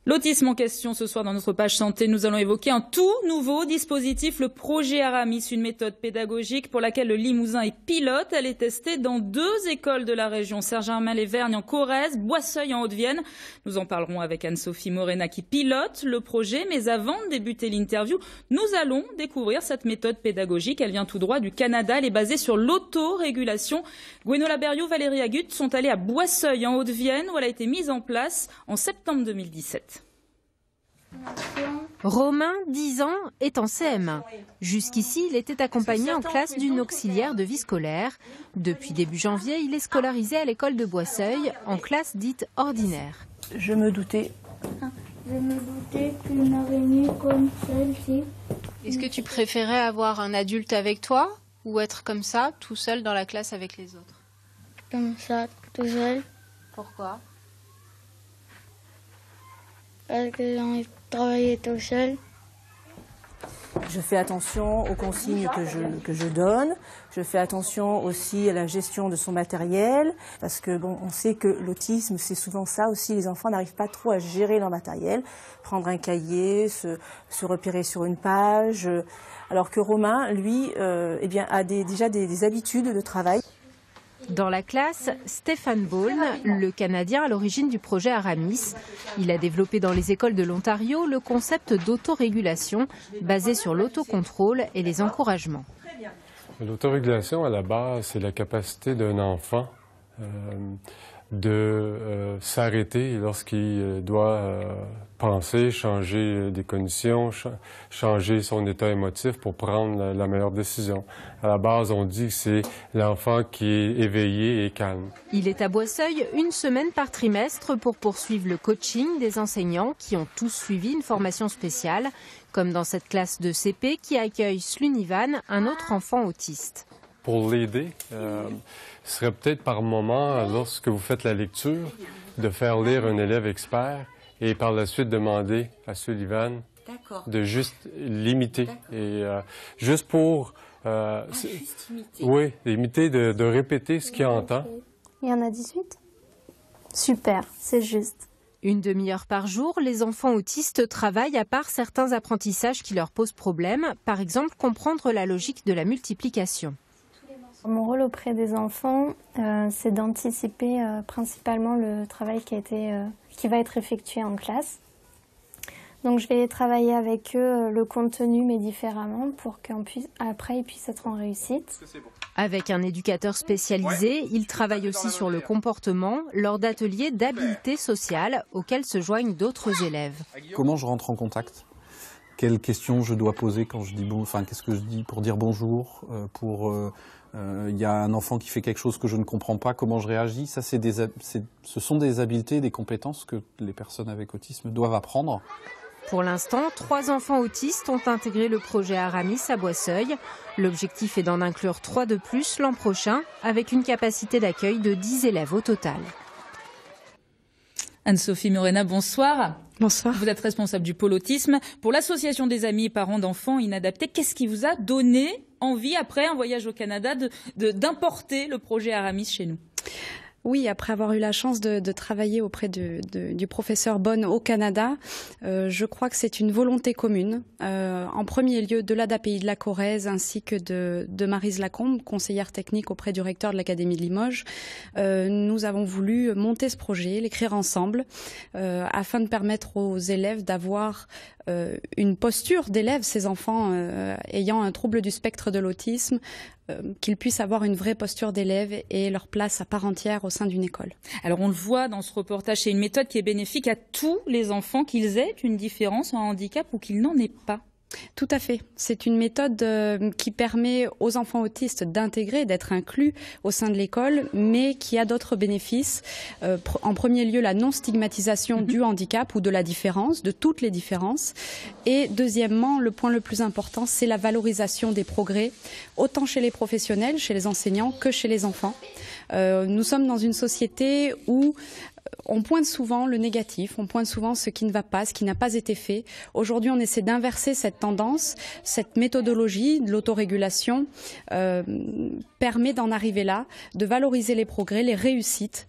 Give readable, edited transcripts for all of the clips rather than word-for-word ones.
L'autisme en question ce soir dans notre page santé, nous allons évoquer un tout nouveau dispositif, le projet Aramis, une méthode pédagogique pour laquelle le Limousin est pilote. Elle est testée dans 2 écoles de la région, Saint-Germain-les-Vergnes en Corrèze, Boisseuil en Haute-Vienne. Nous en parlerons avec Anne-Sophie Morena qui pilote le projet. Mais avant de débuter l'interview, nous allons découvrir cette méthode pédagogique. Elle vient tout droit du Canada, elle est basée sur l'autorégulation. Gwenola Berriot, Valérie Agut sont allées à Boisseuil en Haute-Vienne où elle a été mise en place en septembre 2017. Romain, 10 ans, est en CM1. Jusqu'ici, il était accompagné en classe d'une auxiliaire de vie scolaire. Depuis début janvier, il est scolarisé à l'école de Boisseuil, en classe dite ordinaire. Je me doutais. Je me doutais qu'une araignée comme celle-ci. Est-ce que tu préférais avoir un adulte avec toi ou être comme ça, tout seul dans la classe avec les autres? Comme ça, tout seul. Pourquoi? Parce que j'ai envie de travailler tout seul. Je fais attention aux consignes que je donne. Je fais attention aussi à la gestion de son matériel. Parce que bon, on sait que l'autisme, c'est souvent ça aussi. Les enfants n'arrivent pas trop à gérer leur matériel. Prendre un cahier, se repérer sur une page. Alors que Romain, lui, a déjà des habitudes de travail. Dans la classe, Stéphane Ball, le Canadien à l'origine du projet Aramis. Il a développé dans les écoles de l'Ontario le concept d'autorégulation basé sur l'autocontrôle et les encouragements. L'autorégulation, à la base, c'est la capacité d'un enfant de s'arrêter lorsqu'il doit penser, changer des conditions, changer son état émotif pour prendre la meilleure décision. À la base, on dit que c'est l'enfant qui est éveillé et calme. Il est à Boisseuil 1 semaine par trimestre pour poursuivre le coaching des enseignants qui ont tous suivi une formation spéciale, comme dans cette classe de CP qui accueille Slunivan, un autre enfant autiste. Pour l'aider, ce serait peut-être par moment, lorsque vous faites la lecture, de faire lire un élève expert et par la suite demander à Sullivan de juste l'imiter. Et juste pour imiter, de répéter ce qu'il entend. Il y en a 18 ? Super, c'est juste. 1 demi-heure par jour, les enfants autistes travaillent à part certains apprentissages qui leur posent problème, par exemple comprendre la logique de la multiplication. Mon rôle auprès des enfants, c'est d'anticiper principalement le travail qui va être effectué en classe. Donc je vais travailler avec eux le contenu mais différemment pour qu'après ils puissent être en réussite. Avec un éducateur spécialisé, il travaille aussi sur le comportement lors d'ateliers d'habileté sociale auxquels se joignent d'autres élèves. Comment je rentre en contact ? Quelles questions je dois poser quand je dis qu'est-ce que je dis pour dire bonjour, il y a un enfant qui fait quelque chose que je ne comprends pas, comment je réagis. Ça, ce sont des habiletés, des compétences que les personnes avec autisme doivent apprendre. Pour l'instant, 3 enfants autistes ont intégré le projet Aramis à Boisseuil. L'objectif est d'en inclure 3 de plus l'an prochain, avec une capacité d'accueil de 10 élèves au total. Anne-Sophie Morena, bonsoir. Bonsoir. Vous êtes responsable du pôle autisme pour l'association des amis et parents d'enfants inadaptés. Qu'est-ce qui vous a donné envie, après un voyage au Canada, d'importer le projet Aramis chez nous ? Oui, après avoir eu la chance de travailler auprès du professeur Bonne au Canada, je crois que c'est une volonté commune. En premier lieu de l'ADAPI de la Corrèze ainsi que de Maryse Lacombe, conseillère technique auprès du recteur de l'Académie de Limoges. Nous avons voulu monter ce projet, l'écrire ensemble, afin de permettre aux élèves d'avoir une posture d'élèves, ces enfants ayant un trouble du spectre de l'autisme, qu'ils puissent avoir une vraie posture d'élève et leur place à part entière au sein d'une école. Alors on le voit dans ce reportage, c'est une méthode qui est bénéfique à tous les enfants, qu'ils aient une différence, un handicap ou qu'ils n'en aient pas. Tout à fait. C'est une méthode qui permet aux enfants autistes d'intégrer, d'être inclus au sein de l'école, mais qui a d'autres bénéfices. En premier lieu, la non-stigmatisation du handicap ou de la différence, de toutes les différences. Et deuxièmement, le point le plus important, c'est la valorisation des progrès, autant chez les professionnels, chez les enseignants, que chez les enfants. Nous sommes dans une société où on pointe souvent le négatif, on pointe souvent ce qui ne va pas, ce qui n'a pas été fait. Aujourd'hui, on essaie d'inverser cette tendance. Cette méthodologie de l'autorégulation permet d'en arriver là, de valoriser les progrès, les réussites,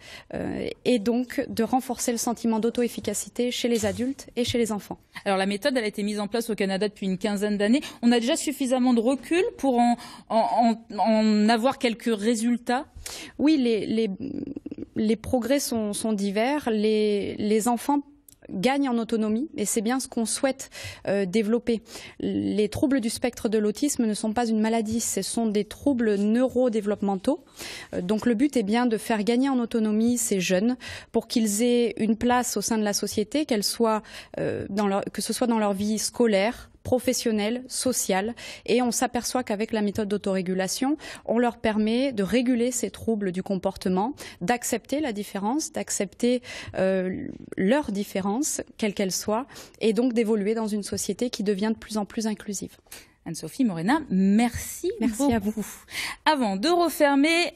et donc de renforcer le sentiment d'auto-efficacité chez les adultes et chez les enfants. Alors la méthode, elle a été mise en place au Canada depuis une quinzaine d'années. On a déjà suffisamment de recul pour en avoir quelques résultats? Oui, les progrès sont divers. Les enfants gagnent en autonomie et c'est bien ce qu'on souhaite développer. Les troubles du spectre de l'autisme ne sont pas une maladie, ce sont des troubles neurodéveloppementaux. Donc le but est bien de faire gagner en autonomie ces jeunes pour qu'ils aient une place au sein de la société, que ce soit dans leur vie scolaire, professionnelle, sociale, et on s'aperçoit qu'avec la méthode d'autorégulation, on leur permet de réguler ces troubles du comportement, d'accepter la différence, d'accepter leur différence, quelle qu'elle soit, et donc d'évoluer dans une société qui devient de plus en plus inclusive. Anne-Sophie Morena, merci beaucoup. À vous. Avant de refermer